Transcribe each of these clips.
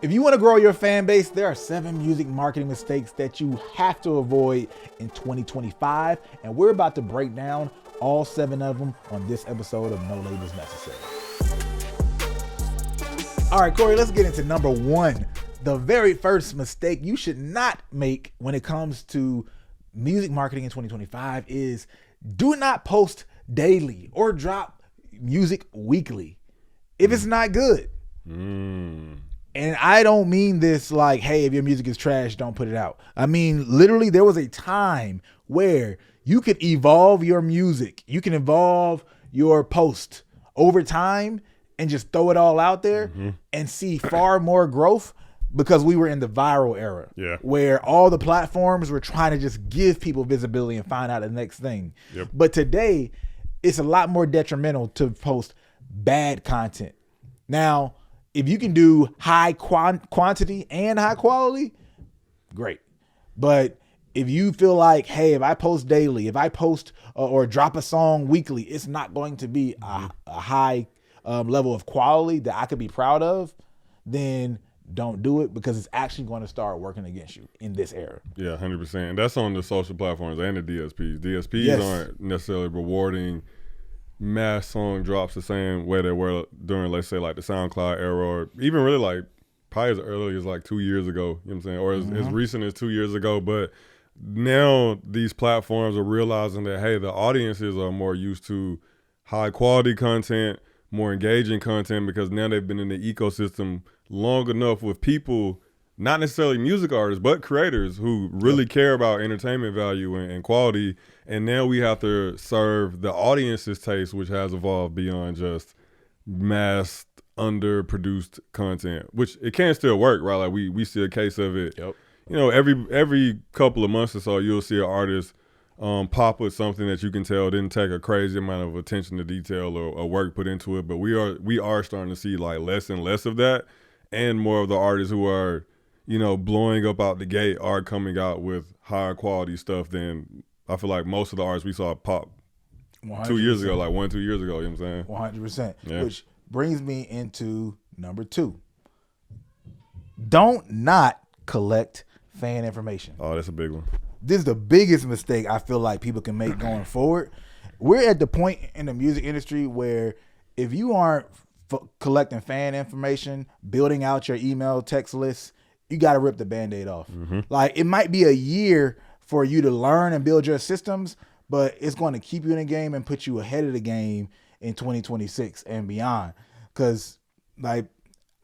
If you want to grow your fan base, there are 7 music marketing mistakes that you have to avoid in 2025. And we're about to break down all 7 of them on this episode of No Labels Necessary. All right, Corey, let's get into number 1. The very first mistake you should not make when it comes to music marketing in 2025 is do not post daily or drop music weekly if it's not good. And I don't mean this like, hey, if your music is trash, don't put it out. I mean, literally, there was a time where you could evolve your music. You can evolve your post over time and just throw it all out there and see far more growth, because we were in the viral era where all the platforms were trying to just give people visibility and find out the next thing. But today, it's a lot more detrimental to post bad content. Now, if you can do high quantity and high quality, great. But if you feel like, hey, if I post daily, if I post or drop a song weekly, it's not going to be a high level of quality that I could be proud of, then don't do it, because it's actually going to start working against you in this era. Yeah, 100%. And that's on the social platforms and the DSPs. DSPs aren't necessarily rewarding mass song drops the same way they were during, let's say, like the SoundCloud era, or even really like probably as early as like 2 years ago, you know what I'm saying, or as recent as 2 years ago. But now these platforms are realizing that, hey, the audiences are more used to high quality content, more engaging content, because now they've been in the ecosystem long enough with people, not necessarily music artists, but creators who really care about entertainment value and quality. And now we have to serve the audience's taste, which has evolved beyond just mass underproduced content, which it can still work, right? Like we see a case of it. You know, every couple of months or so, you'll see an artist pop with something that you can tell didn't take a crazy amount of attention to detail or work put into it. But we are starting to see like less and less of that, and more of the artists who are, you know, blowing up out the gate are coming out with higher quality stuff than I feel like most of the artists we saw pop 2 years ago, like 1-2 years ago, you know what I'm saying? 100%. Yeah. Which brings me into number 2. Don't not collect fan information. Oh, that's a big one. This is the biggest mistake I feel like people can make going forward. We're at the point in the music industry where if you aren't collecting fan information, building out your email text list, you got to rip the Band-Aid off. Like, it might be a year for you to learn and build your systems, but it's going to keep you in the game and put you ahead of the game in 2026 and beyond. Because, like,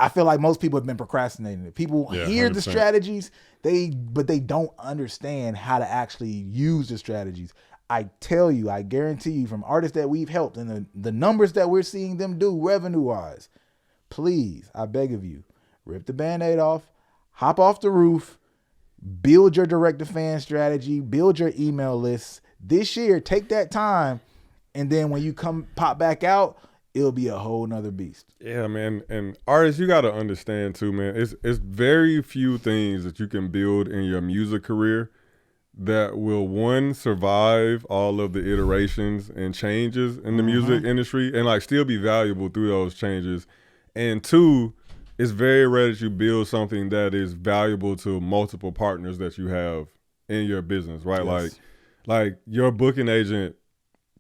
I feel like most people have been procrastinating it. People hear 100%. The strategies, but they don't understand how to actually use the strategies. I tell you, I guarantee you, from artists that we've helped and the numbers that we're seeing them do revenue-wise, please, I beg of you, rip the Band-Aid off, hop off the roof, build your direct-to-fan strategy, build your email lists. This year, take that time, and then when you pop back out, it'll be a whole nother beast. Yeah, man. And artists, you got to understand too, man, it's very few things that you can build in your music career that will, one, survive all of the iterations and changes in the music industry and like still be valuable through those changes. And 2, it's very rare that you build something that is valuable to multiple partners that you have in your business, right? Yes. Like your booking agent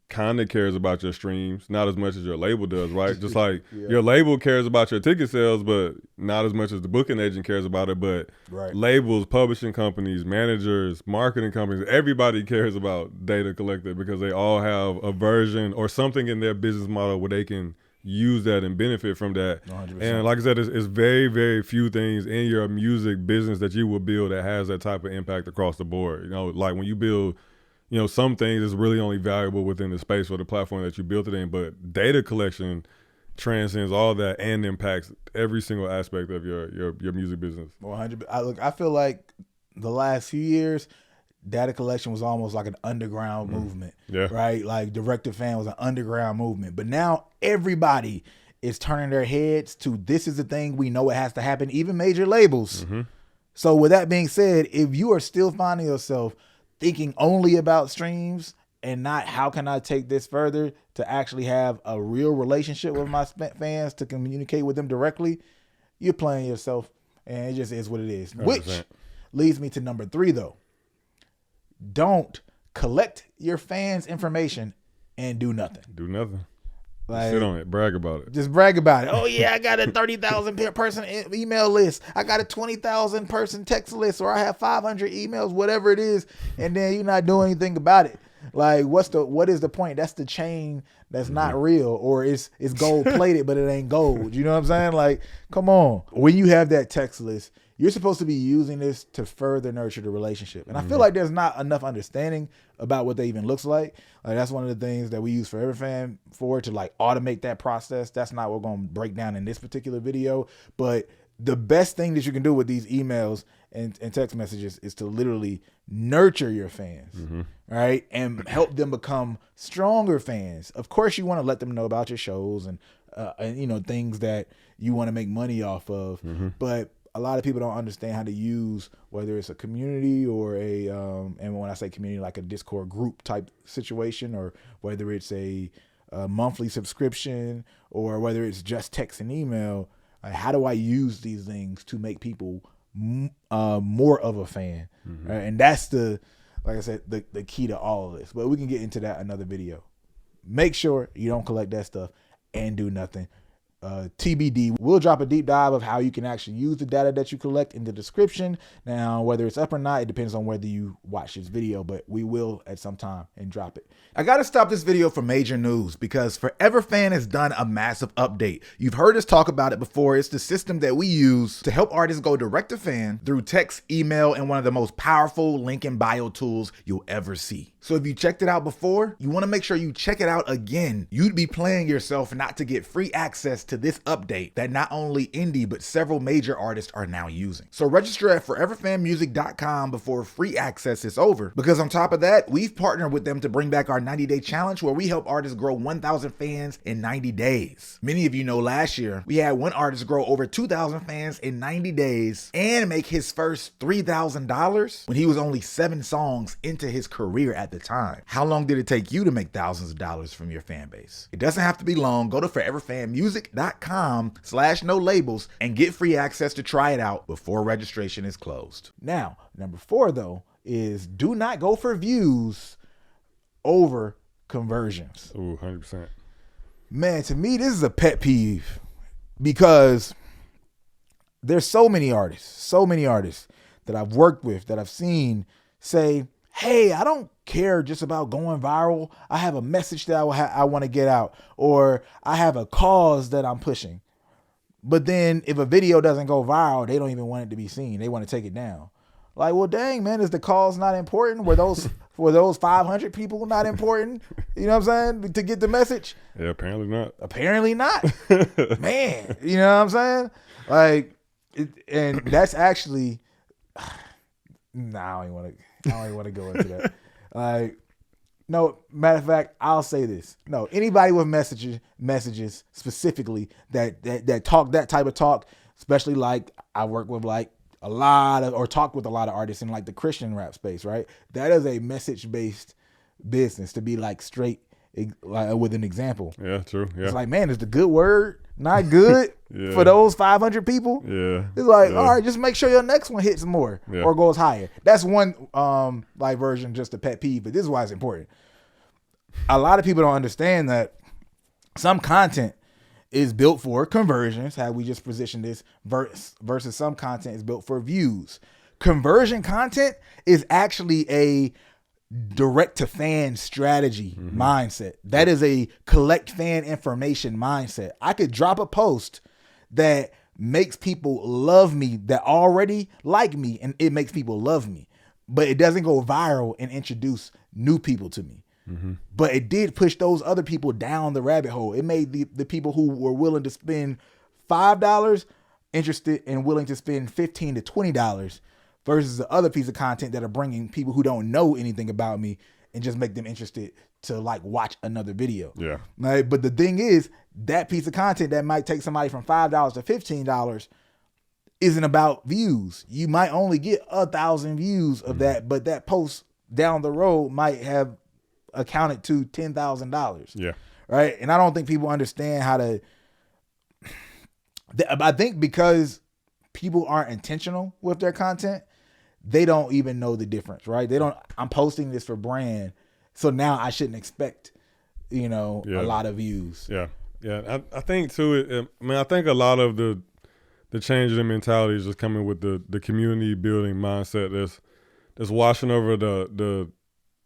kind of cares about your streams, not as much as your label does, right? Just like your label cares about your ticket sales, but not as much as the booking agent cares about it. But labels, publishing companies, managers, marketing companies, everybody cares about data collected because they all have a version or something in their business model where they can use that and benefit from that. 100%. And like I said, it's very, very few things in your music business that you will build that has that type of impact across the board. You know, like when you build, you know, some things is really only valuable within the space or the platform that you built it in, but data collection transcends all that and impacts every single aspect of your music business. 100. I feel like the last few years, data collection was almost like an underground movement, right? Like direct-to-fan was an underground movement, but now everybody is turning their heads to this is the thing we know it has to happen, even major labels. So with that being said, if you are still finding yourself thinking only about streams and not how can I take this further to actually have a real relationship with my fans to communicate with them directly, you're playing yourself And it just is what it is. 100%. Which leads me to number 3, though. Don't collect your fans' information and do nothing. Do nothing. Like, sit on it. Brag about it. Just brag about it. Oh, yeah, I got a 30,000 person email list. I got a 20,000 person text list, or I have 500 emails, whatever it is. And then you're not doing anything about it. Like, what is the point? That's the chain that's not real, or it's gold plated, but it ain't gold. You know what I'm saying? Like, come on. When you have that text list, you're supposed to be using this to further nurture the relationship. And I feel like there's not enough understanding about what that even looks like. Like, that's one of the things that we use for EverFan to like automate that process. That's not what we're going to break down in this particular video. But the best thing that you can do with these emails and text messages is to literally nurture your fans, right? And help them become stronger fans. Of course, you want to let them know about your shows and you know, things that you want to make money off of. But a lot of people don't understand how to use, whether it's a community or a, and when I say community, like a Discord group type situation, or whether it's a monthly subscription, or whether it's just text and email. Like, how do I use these things to make people more of a fan? Right? And that's like I said, the key to all of this. But we can get into that another video. Make sure you don't collect that stuff and do nothing. TBD. We'll drop a deep dive of how you can actually use the data that you collect in the description. Now, whether it's up or not, it depends on whether you watch this video, but we will at some time and drop it. I got to stop this video for major news because Forever Fan has done a massive update. You've heard us talk about it before. It's the system that we use to help artists go direct to fan through text, email, and one of the most powerful link in bio tools you'll ever see. So if you checked it out before, you want to make sure you check it out again. You'd be playing yourself not to get free access to this update that not only indie, but several major artists are now using. So register at foreverfanmusic.com before free access is over, because on top of that, we've partnered with them to bring back our 90-day challenge where we help artists grow 1,000 fans in 90 days. Many of you know last year, we had one artist grow over 2,000 fans in 90 days and make his first $3,000 when he was only 7 songs into his career at the time. How long did it take you to make thousands of dollars from your fan base? It doesn't have to be long. Go to foreverfanmusic.com/no labels and get free access to try it out before registration is closed. Now, number 4 though is do not go for views over conversions. Ooh, 100%. Man, to me, this is a pet peeve because there's so many artists that I've worked with, that I've seen say, hey, I don't care just about going viral. I have a message that I want to get out, or I have a cause that I'm pushing. But then if a video doesn't go viral, they don't even want it to be seen. They want to take it down. Like, well, dang, man, is the cause not important? Were those 500 people not important? You know what I'm saying? To get the message? Yeah, apparently not. Apparently not. Man, you know what I'm saying? Like, and that's actually, I don't even want to go into that. Like, no, matter of fact, I'll say this. No, anybody with messages specifically that talk that type of talk, especially like I work with like a lot of, or talk with a lot of artists in like the Christian rap space, right? That is a message-based business, to be like straight like, with an example. Yeah, true. Yeah. It's like, man, is the good word not good for those 500 people? Yeah. It's like, all right, just make sure your next one hits more or goes higher. That's one like version, just a pet peeve, but this is why it's important. A lot of people don't understand that some content is built for conversions, how we just positioned this, versus some content is built for views. Conversion content is actually a direct to fan strategy mindset. That is a collect fan information mindset. I could drop a post that makes people love me, that already like me, and it makes people love me, but it doesn't go viral and introduce new people to me. But it did push those other people down the rabbit hole. It made the people who were willing to spend $5 interested and willing to spend $15 to $20 versus the other piece of content that are bringing people who don't know anything about me and just make them interested to like watch another video. Yeah. Right? But the thing is, that piece of content that might take somebody from $5 to $15 isn't about views. You might only get 1,000 views of that, but that post down the road might have accounted to $10,000. Yeah. Right. And I don't think people understand how to, I think because people aren't intentional with their content, they don't even know the difference, right? I'm posting this for brand, so now I shouldn't expect, a lot of views. Yeah. Yeah. I think too, I think a lot of the change in mentality is just coming with the community building mindset that's washing over the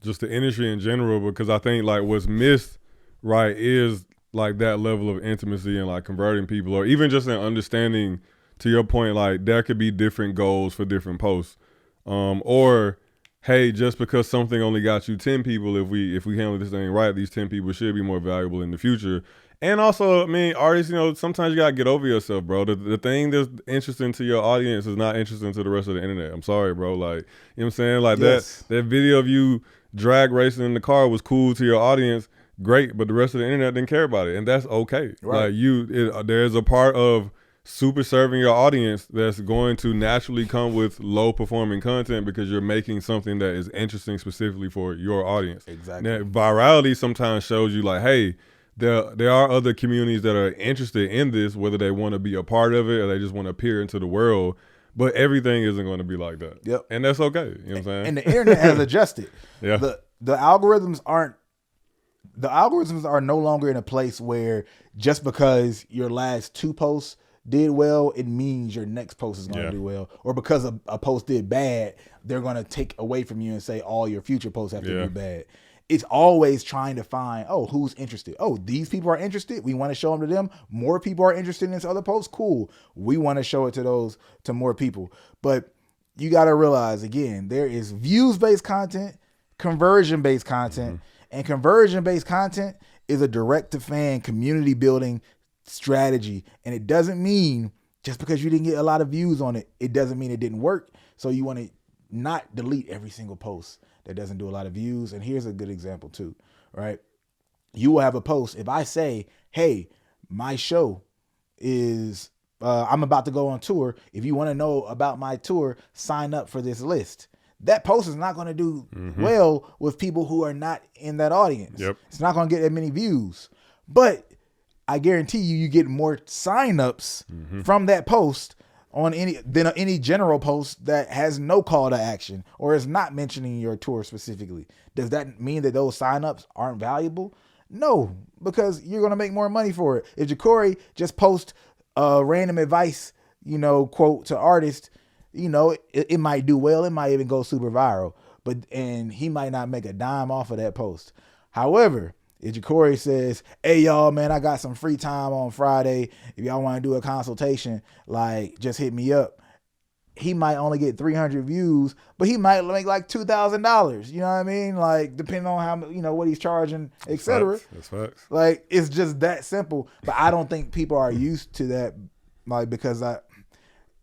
just the industry in general, because I think like what's missed, right, is like that level of intimacy and like converting people, or even just an understanding, to your point, like there could be different goals for different posts. Or hey, just because something only got you 10 people, if we handle this thing right, these 10 people should be more valuable in the future. And also, I mean, artists, sometimes you gotta get over yourself, bro. The thing that's interesting to your audience is not interesting to the rest of the internet. I'm sorry, bro. Like, you know what I'm saying? Like yes. that video of you drag racing in the car was cool to your audience, great, but the rest of the internet didn't care about it, and that's okay. Right. Like there's a part of super serving your audience that's going to naturally come with low performing content because you're making something that is interesting specifically for your audience. Exactly. Now, virality sometimes shows you like, hey, there are other communities that are interested in this, whether they want to be a part of it or they just want to appear into the world. But everything isn't going to be like that. Yep. And that's okay. You know what I'm saying? And the internet has adjusted. Yeah. The algorithms are no longer in a place where just because your last 2 posts did well, it means your next post is going to do well. Or because a post did bad, they're going to take away from you and say all your future posts have to be bad. It's always trying to find, who's interested? Oh, these people are interested. We want to show them to them. More people are interested in this other post. Cool. We want to show it to more people. But you got to realize, again, there is views-based content, conversion-based content, and conversion-based content is a direct-to-fan community building strategy. And it doesn't mean just because you didn't get a lot of views on it, it doesn't mean it didn't work. So you want to not delete every single post that doesn't do a lot of views. And here's a good example too, right? You will have a post. If I say, hey, my show is, I'm about to go on tour. If you want to know about my tour, sign up for this list. That post is not going to do well with people who are not in that audience. Yep. It's not going to get that many views. But I guarantee you get more signups from that post on any general post that has no call to action or is not mentioning your tour specifically. Does that mean that those signups aren't valuable? No, because you're going to make more money for it. If Ja'Cory just posts a random advice, quote to artists, it might do well. It might even go super viral, and he might not make a dime off of that post. However, if Ja'Cory says, hey, y'all, man, I got some free time on Friday. If y'all want to do a consultation, like, just hit me up. He might only get 300 views, but he might make like $2,000. You know what I mean? Like, depending on how, what he's charging, etc. That's facts. Like, it's just that simple. But I don't think people are used to that, like, because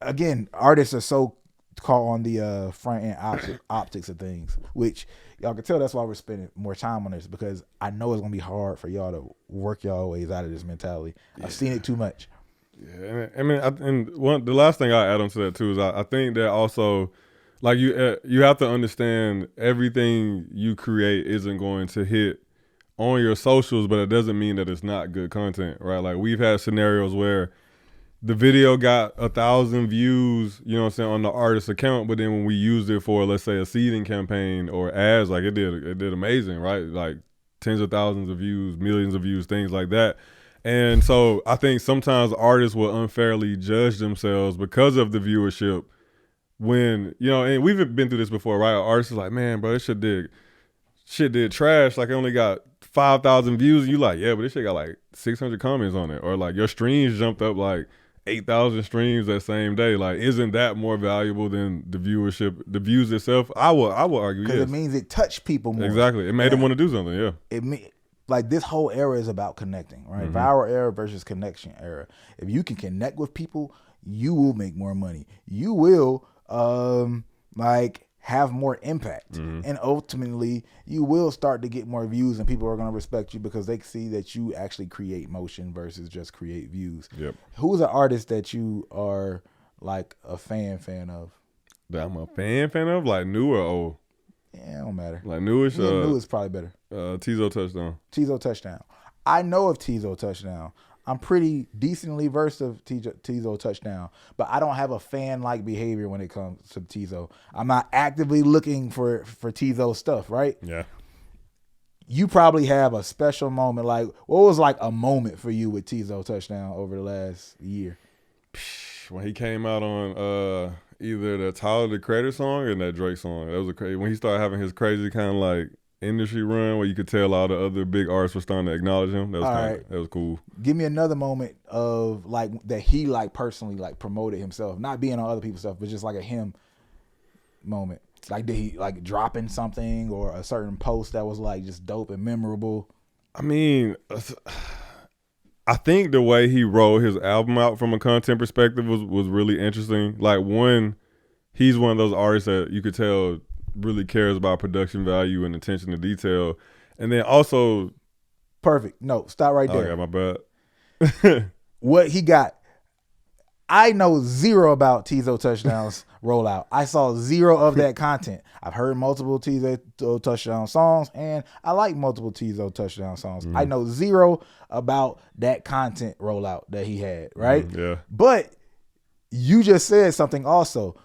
again, artists are so caught on the front end optics of things, which y'all can tell that's why we're spending more time on this, because I know it's gonna be hard for y'all to work y'all ways out of this mentality. I've seen it too much. Yeah, the last thing I add on to that too is I think that also, like, you have to understand everything you create isn't going to hit on your socials, but it doesn't mean that it's not good content, right? Like, we've had scenarios where the video got 1,000 views, on the artist's account, but then when we used it for, let's say, a seeding campaign or ads, like, it did amazing, right? Like, tens of thousands of views, millions of views, things like that. And so I think sometimes artists will unfairly judge themselves because of the viewership when, and we've been through this before, right? Artists is like, man, bro, this shit did trash. Like, it only got 5,000 views. And you like, yeah, but this shit got like 600 comments on it. Or like your streams jumped up like 8,000 streams that same day. Like, isn't that more valuable than the viewership, the views itself? I will argue, yes. Because it means it touched people more. Exactly. It made them want to do something, yeah. Like, this whole era is about connecting, right? Viral era versus connection era. If you can connect with people, you will make more money. You will, have more impact. And ultimately, you will start to get more views, and people are going to respect you because they see that you actually create motion versus just create views. Yep. Who's an artist that you are, like, a fan of? That I'm a fan of? Like, new or old? Yeah, it don't matter. Like, newish? New is probably better. Tizo Touchdown. Tizo Touchdown. I know of Tizo Touchdown. I'm pretty decently versed of Tizo touchdown, but I don't have a fan-like behavior when it comes to Tizo. I'm not actively looking for Tizo stuff, right? Yeah. You probably have a special moment. Like, what was like a moment for you with Tizo touchdown over the last year? When he came out on either the Tyler the Creator song or that Drake song. That was a crazy when he started having his crazy kind of like industry run where you could tell all the other big artists were starting to acknowledge him. That was that was cool. Give me another moment of like that he like personally like promoted himself, not being on other people's stuff, but just like a him moment. Like, did he like dropping something or a certain post that was like just dope and memorable? I mean, I think the way he rolled his album out from a content perspective was really interesting. Like, one, he's one of those artists that you could tell really cares about production value and attention to detail. And then also... Perfect. No, stop right there. Okay, my bad. What he got... I know zero about Tizo Touchdown's rollout. I saw zero of that content. I've heard multiple Tizo Touchdown songs, and I like multiple Tizo Touchdown songs. I know zero about that content rollout that he had, right? Yeah. But you just said something also.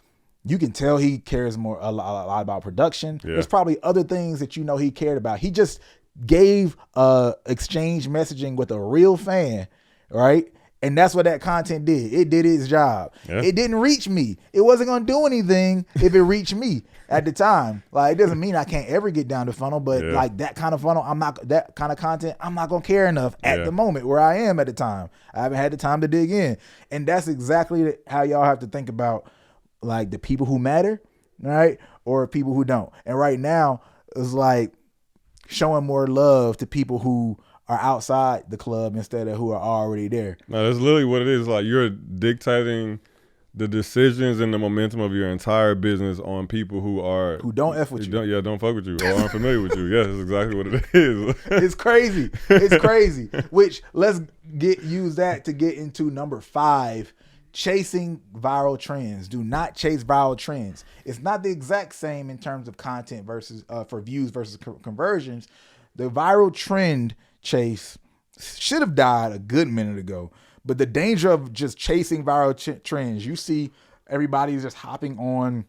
You can tell he cares a lot about production. Yeah. There's probably other things that you know he cared about. He just gave exchange messaging with a real fan, right? And that's what that content did. It did its job. Yeah. It didn't reach me. It wasn't going to do anything if it reached me at the time. Like, it doesn't mean I can't ever get down the funnel, but like that kind of funnel, that kind of content, I'm not going to care enough at the moment where I am at the time. I haven't had the time to dig in. And that's exactly how y'all have to think about like the people who matter, right? Or people who don't. And right now it's like showing more love to people who are outside the club instead of who are already there. No, that's literally what it is. Like, you're dictating the decisions and the momentum of your entire business on people who don't F with you. Don't fuck with you or aren't familiar with you. Yeah, that's exactly what it is. It's crazy. It's crazy. Which let's use that to get into number 5. Chasing viral trends. Do not chase viral trends. It's not the exact same in terms of content versus for views versus conversions. The viral trend chase should have died a good minute ago, but the danger of just chasing viral trends, you see everybody's just hopping on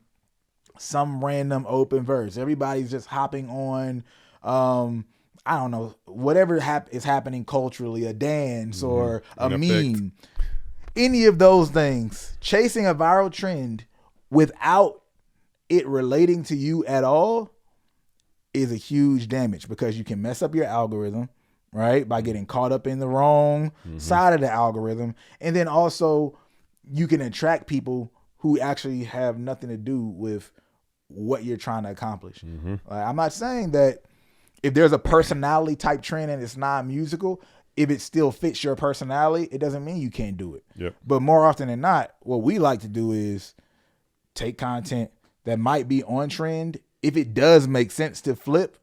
some random open verse. Everybody's just hopping on I don't know, whatever is happening culturally, a dance or a meme. Any of those things, chasing a viral trend without it relating to you at all is a huge damage, because you can mess up your algorithm, right? By getting caught up in the wrong side of the algorithm. And then also you can attract people who actually have nothing to do with what you're trying to accomplish. Like, I'm not saying that if there's a personality type trend and it's not musical, if it still fits your personality, it doesn't mean you can't do it. Yep. But more often than not, what we like to do is take content that might be on trend. If it does make sense to flip,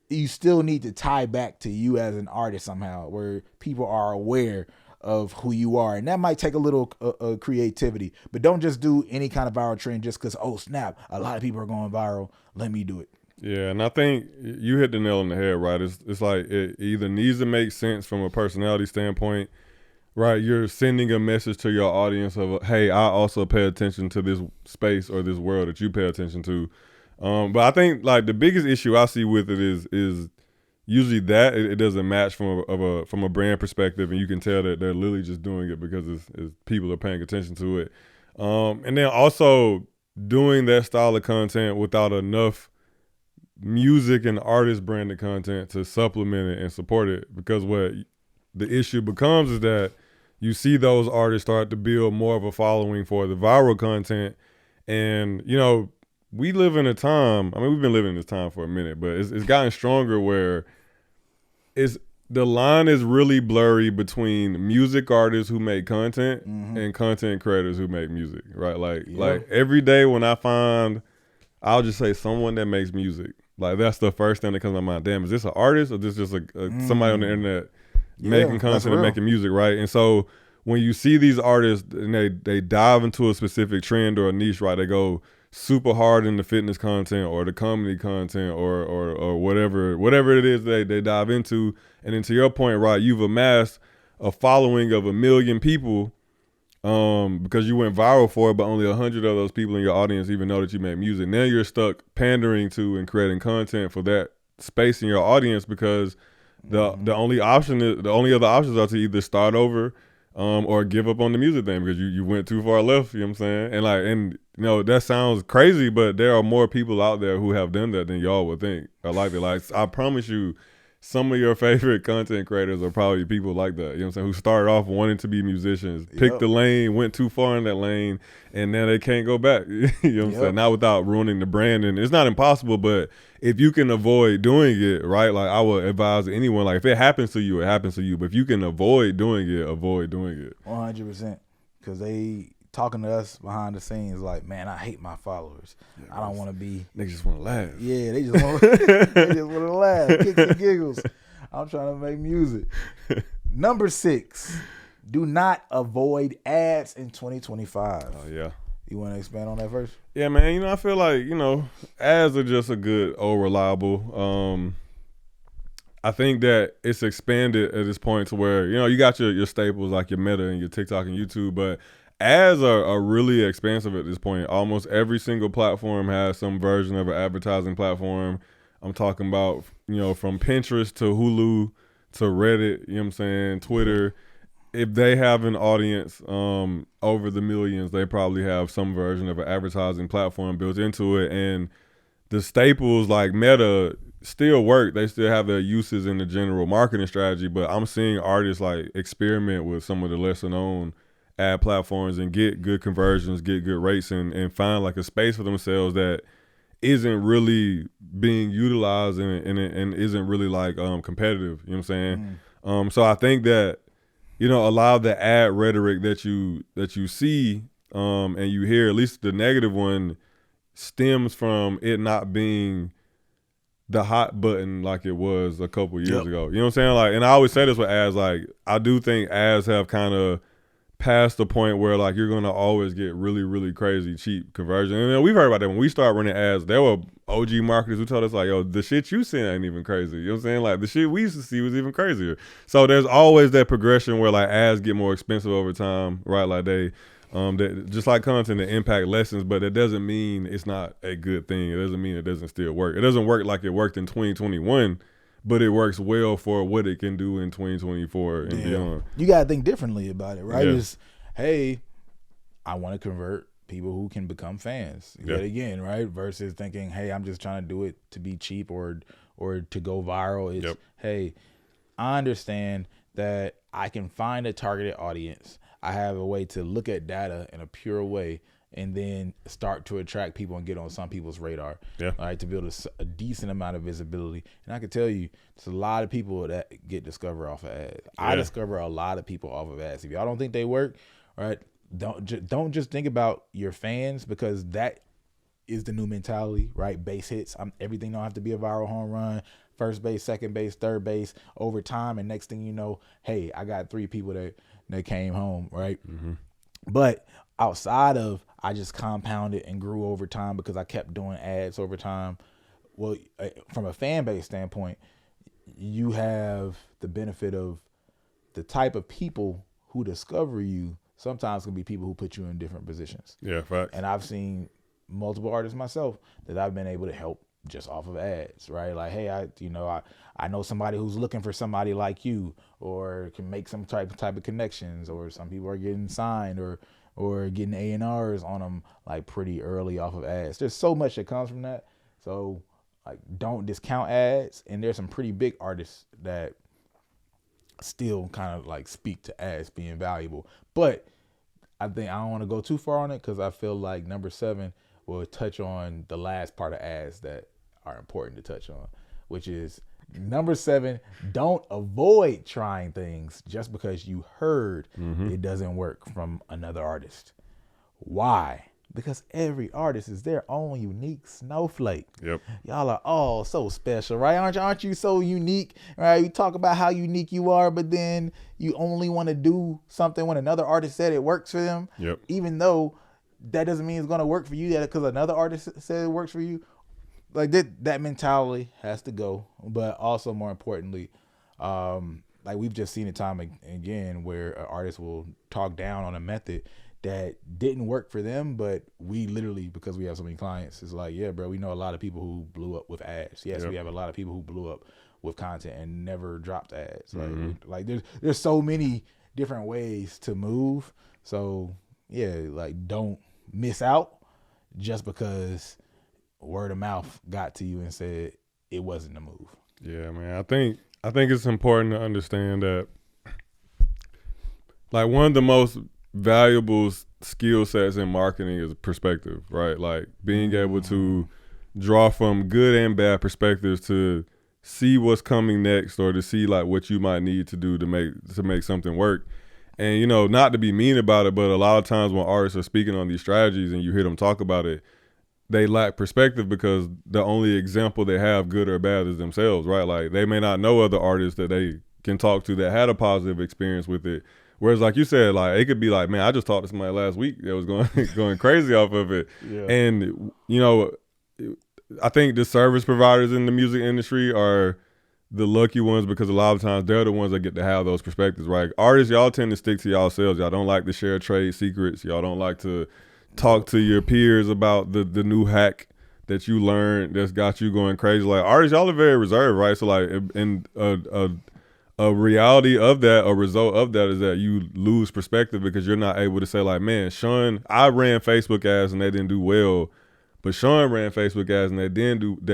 you still need to tie back to you as an artist somehow, where people are aware of who you are. And that might take a little creativity, but don't just do any kind of viral trend just because, oh snap, a lot of people are going viral, let me do it. Yeah, and I think you hit the nail on the head, right? It's like it either needs to make sense from a personality standpoint, right? You're sending a message to your audience of, hey, I also pay attention to this space or this world that you pay attention to. But I think like the biggest issue I see with it is usually that it doesn't match from a brand perspective, and you can tell that they're literally just doing it because it's people are paying attention to it. And then also doing that style of content without enough music and artist branded content to supplement it and support it, because what the issue becomes is that you see those artists start to build more of a following for the viral content. And you know, we live in a time, I mean, we've been living in this time for a minute, but it's gotten stronger where the line is really blurry between music artists who make content and content creators who make music, right? Like every day when I find, I'll just say someone that makes music, like that's the first thing that comes to my mind. Damn, is this an artist or this just somebody on the internet making content and making music, right? And so when you see these artists and they dive into a specific trend or a niche, right? They go super hard in the fitness content or the comedy content or whatever it is they dive into. And then to your point, right, you've amassed a following of 1 million people because you went viral for it, but only 100 of those people in your audience even know that you make music. Now you're stuck pandering to and creating content for that space in your audience because the only other options are to either start over or give up on the music thing because you went too far left. You know what I'm saying? And you know that sounds crazy, but there are more people out there who have done that than y'all would think. Like I promise you, some of your favorite content creators are probably people like that, you know what I'm saying, who started off wanting to be musicians, picked the lane, went too far in that lane, and now they can't go back. You know what I'm saying? Not without ruining the brand. And it's not impossible, but if you can avoid doing it, right, like I would advise anyone, like if it happens to you, it happens to you. But if you can avoid doing it, avoid doing it. 100%. Because they talking to us behind the scenes like, man, I hate my followers. I don't want to be. They just want to laugh. Yeah, they just want to laugh, kicks and giggles. I'm trying to make music. Number 6, do not avoid ads in 2025. Oh, yeah. You want to expand on that first? Yeah, man. You know, I feel like, you know, ads are just a good old reliable. I think that it's expanded at this point to where, you know, you got your staples like your Meta and your TikTok and YouTube, but ads are really expansive at this point. Almost every single platform has some version of an advertising platform. I'm talking about, you know, from Pinterest to Hulu to Reddit, you know what I'm saying, Twitter. If they have an audience over the millions, they probably have some version of an advertising platform built into it. And the staples like Meta still work. They still have their uses in the general marketing strategy, but I'm seeing artists like experiment with some of the lesser known ad platforms and get good conversions, get good rates, and find like a space for themselves that isn't really being utilized and isn't really like competitive. You know what I'm saying? So I think that, you know, a lot of the ad rhetoric that you see and you hear, at least the negative one, stems from it not being the hot button like it was a couple years ago. You know what I'm saying? Like, and I always say this with ads, like I do think ads have kind of past the point where like you're gonna always get really, really crazy cheap conversion. And then we've heard about that when we started running ads. There were OG marketers who told us like, yo, the shit you seeing ain't even crazy. You know what I'm saying? Like the shit we used to see was even crazier. So there's always that progression where like ads get more expensive over time, right? Like they that just like content, the impact lessens, but it doesn't mean it's not a good thing. It doesn't mean it doesn't still work. It doesn't work like it worked in 2021, but it works well for what it can do in 2024 and beyond. You got to think differently about it, right? Yeah. It's, hey, I want to convert people who can become fans yet again, right? Versus thinking, hey, I'm just trying to do it to be cheap or to go viral. It's, hey, I understand that I can find a targeted audience. I have a way to look at data in a pure way and then start to attract people and get on some people's radar, right, to build a decent amount of visibility. And I can tell you, there's a lot of people that get discovered off of ads. I discover a lot of people off of ads. If y'all don't think they work, right, don't just think about your fans, because that is the new mentality, right? Base hits. Everything don't have to be a viral home run. First base, second base, third base, over time, and next thing you know, hey, I got 3 people that came home, right? But outside of, I just compounded and grew over time because I kept doing ads over time. Well, from a fan base standpoint, you have the benefit of the type of people who discover you sometimes can be people who put you in different positions. Yeah, facts. And I've seen multiple artists myself that I've been able to help just off of ads, right? Like, hey, I know somebody who's looking for somebody like you, or can make some type of connections, or some people are getting signed or getting A&Rs on them like pretty early off of ads. There's so much that comes from that. So like, don't discount ads. And there's some pretty big artists that still kind of like speak to ads being valuable. But I think I don't want to go too far on it, because I feel like number 7 will touch on the last part of ads that are important to touch on, which is number 7, don't avoid trying things just because you heard it doesn't work from another artist. Why? Because every artist is their own unique snowflake. Y'all are all so special, right? Aren't you so unique, right? You talk about how unique you are, but then you only want to do something when another artist said it works for them, even though that doesn't mean it's going to work for you, that because another artist said it works for you. Like that mentality has to go. But also, more importantly, like we've just seen it time and again where an artist will talk down on a method that didn't work for them, but we literally, because we have so many clients, it's like, yeah, bro, we know a lot of people who blew up with ads. Yes, we have a lot of people who blew up with content and never dropped ads. Like there's so many different ways to move. So yeah, like don't miss out just because word of mouth got to you and said it wasn't a move. Yeah, man. I think it's important to understand that, like, one of the most valuable skill sets in marketing is perspective, right? Like being able to draw from good and bad perspectives to see what's coming next, or to see like what you might need to do to make something work. And, you know, not to be mean about it, but a lot of times when artists are speaking on these strategies and you hear them talk about it, they lack perspective because the only example they have, good or bad, is themselves, right? Like they may not know other artists that they can talk to that had a positive experience with it. Whereas, like you said, like it could be like, man, I just talked to somebody last week that was going crazy off of it. Yeah. And, you know, I think the service providers in the music industry are the lucky ones because a lot of times they're the ones that get to have those perspectives, right? Artists, y'all tend to stick to yourselves. Y'all don't like to share trade secrets. Y'all don't like to talk to your peers about the new hack that you learned that's got you going crazy. Like artists, y'all are very reserved, right? So like, and a reality of that, a result of that is that you lose perspective because you're not able to say like, man, Sean, I ran Facebook ads and they didn't do well, but Sean ran Facebook ads and they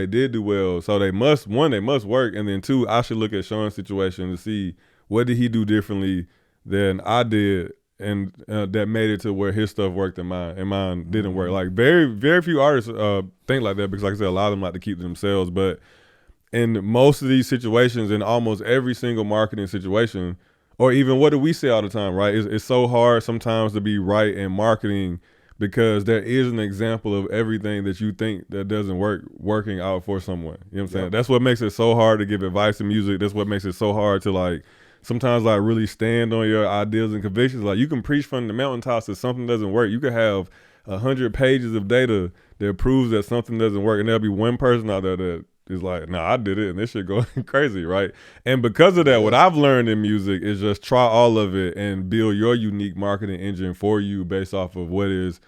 did do well. So they must work. And then two, I should look at Sean's situation to see what did he do differently than I did, and that made it to where his stuff worked and mine didn't work. Like very, very few artists think like that because, like I said, a lot of them like to keep to themselves. But in most of these situations, in almost every single marketing situation, or even what do we say all the time, right? It's so hard sometimes to be right in marketing because there is an example of everything that you think that doesn't work working out for someone. You know what I'm saying? That's what makes it so hard to give advice in music. That's what makes it so hard to like sometimes like really stand on your ideas and convictions. Like you can preach from the mountaintops that something doesn't work. You could have 100 pages of data that proves that something doesn't work, and there'll be one person out there that is like, nah, I did it, and this shit going crazy, right? And because of that, what I've learned in music is just try all of it and build your unique marketing engine for you based off of what is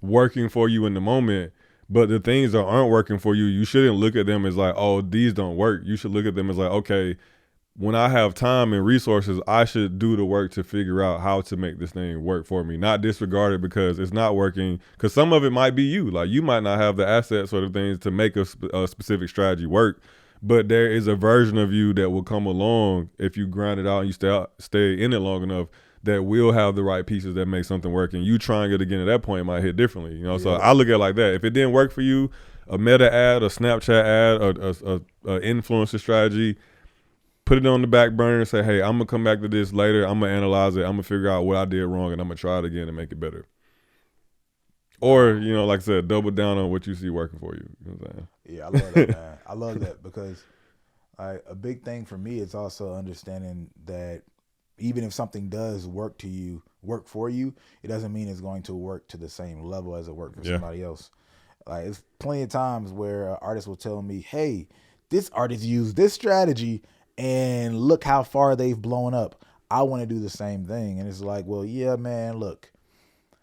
working for you in the moment. But the things that aren't working for you, you shouldn't look at them as like, oh, these don't work. You should look at them as like, okay, when I have time and resources, I should do the work to figure out how to make this thing work for me, not disregard it because it's not working. Because some of it might be you. Like you might not have the assets or the things to make a specific strategy work, but there is a version of you that will come along if you grind it out and you stay in it long enough that will have the right pieces that make something work. And you trying it again at that point might hit differently. You know, so I look at it like that. If it didn't work for you, a meta ad, a Snapchat ad, a influencer strategy, put it on the back burner and say, hey, I'm going to come back to this later. I'm going to analyze it. I'm going to figure out what I did wrong, and I'm going to try it again and make it better. Or, you know, like I said, double down on what you see working for you. You know what I'm saying? Yeah, I love that, man. I love that because a big thing for me is also understanding that even if something does work for you, it doesn't mean it's going to work to the same level as it worked for somebody else. Like, it's plenty of times where artists will tell me, hey, this artist used this strategy, and look how far they've blown up. I want to do the same thing. And it's like, well, yeah, man, look,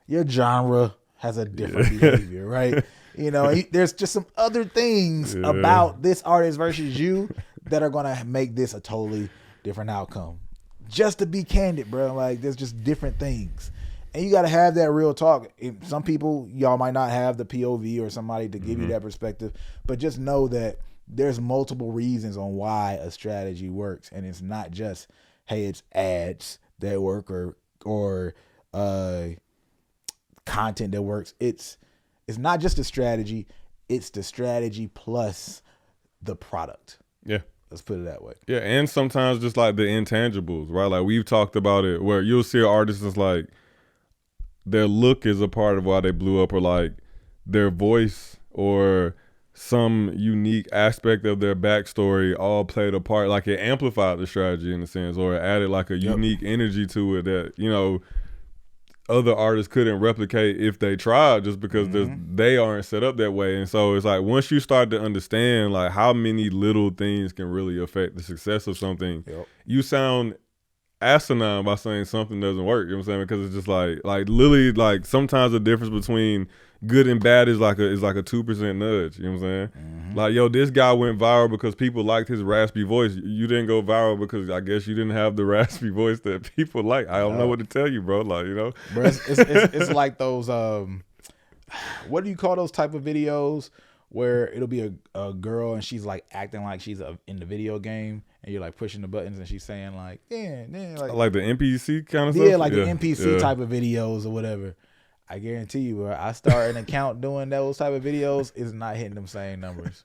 your genre has a different behavior, right? You know, there's just some other things about this artist versus you that are going to make this a totally different outcome. Just to be candid, bro, like there's just different things. And you got to have that real talk. Some people, y'all might not have the POV or somebody to give you that perspective, but just know that there's multiple reasons on why a strategy works, and it's not just, hey, it's ads that work or content that works. It's not just a strategy; it's the strategy plus the product. Yeah, let's put it that way. Yeah, and sometimes just like the intangibles, right? Like we've talked about it, where you'll see artists is like their look is a part of why they blew up, or like their voice or some unique aspect of their backstory all played a part. Like it amplified the strategy in a sense, or it added like a unique energy to it that, you know, other artists couldn't replicate if they tried, just because they aren't set up that way. And so it's like, once you start to understand like how many little things can really affect the success of something, you sound asinine by saying something doesn't work. You know what I'm saying? Because it's just like literally, like sometimes the difference between good and bad is like a 2% nudge. You know what I'm saying? Like, yo, this guy went viral because people liked his raspy voice. You didn't go viral because I guess you didn't have the raspy voice that people like. I don't know what to tell you, bro. Like, you know, bro, it's like those what do you call those type of videos where it'll be a girl and she's like acting like she's in the video game, and you're like pushing the buttons and she's saying like, yeah, like the NPC kind of stuff. Yeah, like the NPC type of videos or whatever. I guarantee you, bro, I start an account doing those type of videos, is not hitting them same numbers.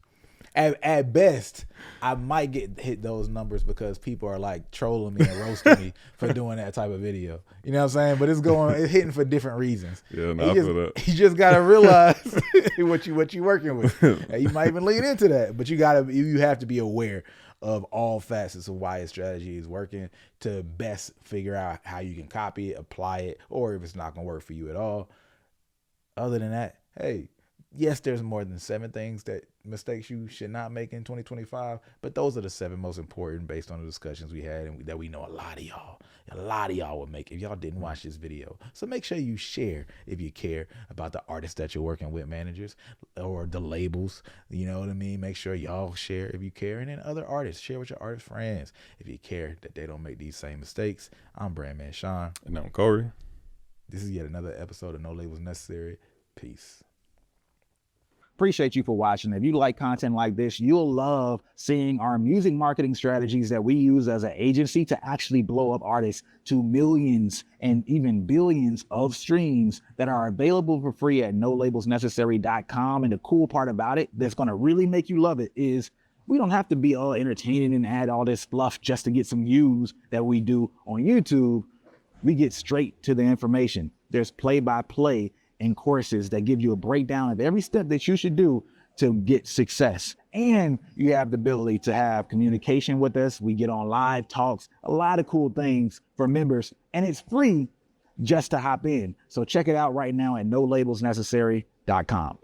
At best, I might hit those numbers because people are like trolling me and roasting me for doing that type of video. You know what I'm saying? But it's hitting for different reasons. Yeah, no, I feel that. You just gotta realize what you working with. And you might even lean into that, but you have to be aware of all facets of why a strategy is working to best figure out how you can copy it, apply it, or if it's not gonna work for you at all. Other than that, hey, yes, there's more than 7 mistakes you should not make in 2025, but those are the 7 most important based on the discussions we had, and that we know a lot of y'all would make if y'all didn't watch this video. So make sure you share if you care about the artists that you're working with, managers, or the labels. You know what I mean? Make sure y'all share if you care, and then other artists, share with your artist friends if you care that they don't make these same mistakes. I'm Brandman Sean. And I'm Corey. This is yet another episode of No Labels Necessary. Peace. Appreciate you for watching. If you like content like this, you'll love seeing our music marketing strategies that we use as an agency to actually blow up artists to millions and even billions of streams that are available for free at nolabelsnecessary.com. And the cool part about it that's going to really make you love it is we don't have to be all entertaining and add all this fluff just to get some views that we do on YouTube. We get straight to the information. There's play-by-play and courses that give you a breakdown of every step that you should do to get success. And you have the ability to have communication with us. We get on live talks, a lot of cool things for members, and it's free just to hop in. So check it out right now at nolabelsnecessary.com.